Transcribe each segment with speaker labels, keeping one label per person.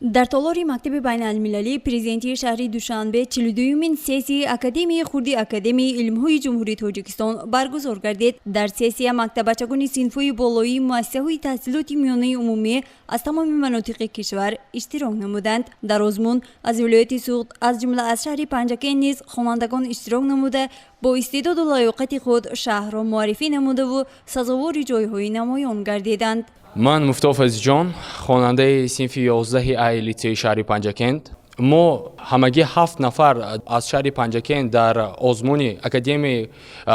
Speaker 1: در تالار مکتب بین المللی پریزیدنتی شهری دوشنبه 42مین سیسی اکادمیای خردی اکادمیای علمهای جمهوری تاجیکستان برگزار گردید. در سیسی مکتب بچگان صنف‌های بالایی مؤسسه‌های تحصیلات میانه عمومی از تمام مناطق کشور اشتراک نمودند. در آزمون از ولایت سوخت از جمله از شهر پنجاکن نیز خوانندگان اشتراک نموده با استعداد و لیاقت خود شهر را معرفی نموده و سزاوار جایهای نمایان گردیدند.
Speaker 2: من مفتاحفظ جان خواننده صنف 11 ای لیسه شهر پنجاکент. ما همگی 7 نفر از شهر پنجاکент در آزمون اکادمیای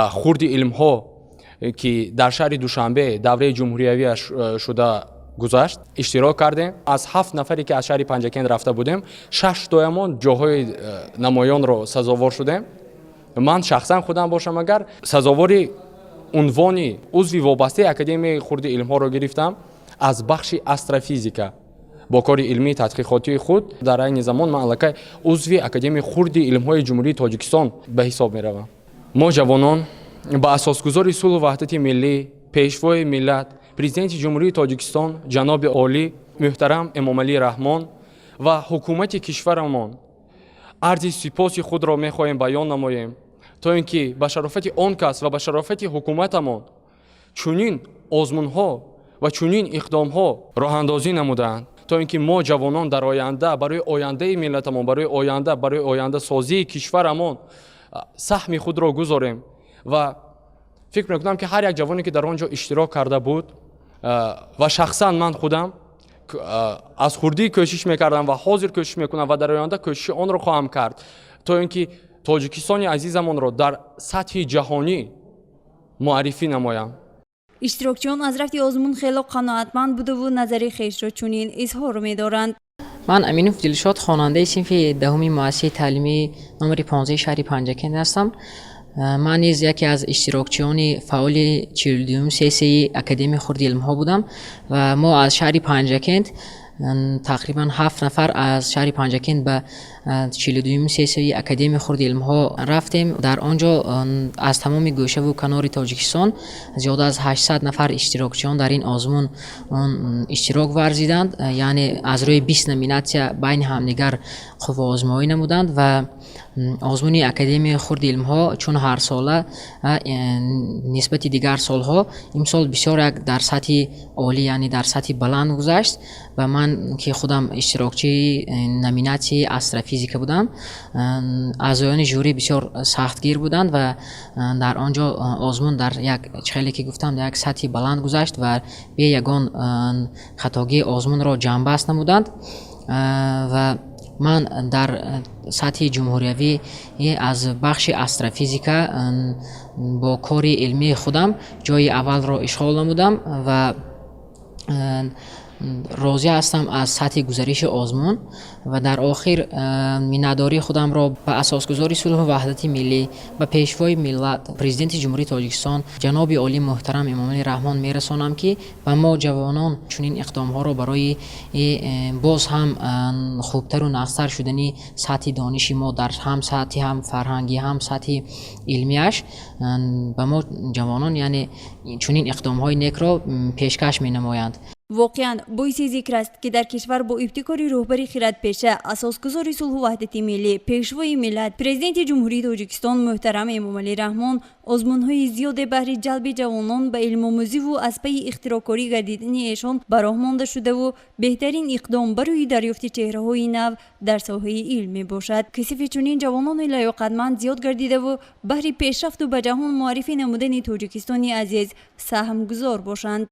Speaker 2: خردی علمها که در شهر دوشنبه دوره جمهوری شده گذشت اشتراک کردیم. از 7 نفری که از شهر پنجاکent رفته بودیم 6 تایمان جاهای نمایان را سزاوار شدیم. من شخصا خودم باشم اگر سزاواری عنوانی عضو وابسته اکادمیای خردی علمها را گرفتم از بخش استروفیزیکا با کار علمی تحقیقاتی خود در این زمان من الکی عضو اکادمیای خردی علمهای جمهوری تاجیکستان به حساب می روم. ما جوانان با اساسگذار صلح و وحدت ملی پیشوای ملت پریزیدنت جمهوری تاجیکستان جناب عالی محترم امام علی رحمان و حکومت کشورمان عرض سپاس خود را می خواهیم بیان نماییم تا اینکه به شرافت آن کس و به شرافت حکومتمان چنین آزمون‌ها و چنین اقدام‌ها راه اندازی نمودند تا اینکه ما جوانان در آینده برای آینده ملتمان برای آینده سازی کشورمان سهم خود را گذاریم و فکر می‌کنم که هر یک جوانی که در آنجا اشتراک کرده بود و شخصا من خودم از خردی کوشش می‌کردم و حاضر کوشش می‌کنم و در آینده کوشش آن را خواهم کرد تا اینکه تاجیکستان عزیزمان را در سطح جهانی معرفی نمایم.
Speaker 1: اشتراکچیان از رفت آزمون خیلی قناعتمند بوده و نظری خویش را چنین اظهار می‌دارند.
Speaker 3: من امینوف دلشاد خواننده صنف دهمی مؤسسه تعلیمی نمره 15 شهر پنجاکent هستم. من نیز یکی از اشتراکچیان فعال 42 سیسی اکادمی خردی علمها بودم و ما از شهر پنجاکent تقریبا 7 نفر از شهر پنجاکent به 42 سیسی اکادمی خردی علمها رفتیم. در آنجا از تمام گوشه و کنار تاجیکستان زیاد از 800 نفر اشتراکچیان در این آزمون اشتراک ورزیدند، یعنی از روی 20 نومیناسیون بین همدیگر قوه آزمایی نمودند و آزمون اکادمی خردی علمها چون هر ساله نسبت دیگر سالها امسال بسیار یک در سطح عالی یعنی در سطح بلند گذشت و من که خودم اشتراکچی نومیناسی استروفیزیکا بودم اعضایان ژوری بسیار سختگیر بودند و در آنجا آزمون در یک چخیلی که گفتم در یک سطح بلند گذشت و به یگان خطاگی آزمون را جنبست نمودند و من در سطح جمهوری از بخش استروفیزیکا با کار علمی خودم جای اول را اشغال نمودم و راضی هستم از سطح گزارش آزمون و در آخر مینداری خودم را به اساسگذار صلح و وحدت ملی و پیشوای ملت پریزیدنت جمهوری تاجیکستان جناب عالی محترم امام علی رحمان میرسانم که و ما جوانان چنین اقدام ها را برای باز هم خوبتر و نخستر شدنی سطح دانش ما در هم سطح هم فرهنگی هم سطح علمیش به ما جوانان یعنی چنین اقدام های نیک را پیشکش می نمایند.
Speaker 1: واقعا باعث ذکر است که در کشور با ابتکار رهبری خردپیشه اساسگذار صلح و وحدت ملی پیشوای ملت پریزیدنت جمهوری تاجیکستان محترم امام علی رحمان آزمون‌های زیاد بهر جلب جوانان به علم آموزی و از پی اختراعکاری گردیدن ایشان براه مانده شده و بهترین اقدام برای دریافت چهره‌های نو در ساحه علمی باشد. کسیف چنین جوانان لیاقتمند زیاد گردیده و بهر پیشرفت و به جهان معرفی نمودن تاجیکستانی عزیز سهم گذار باشند.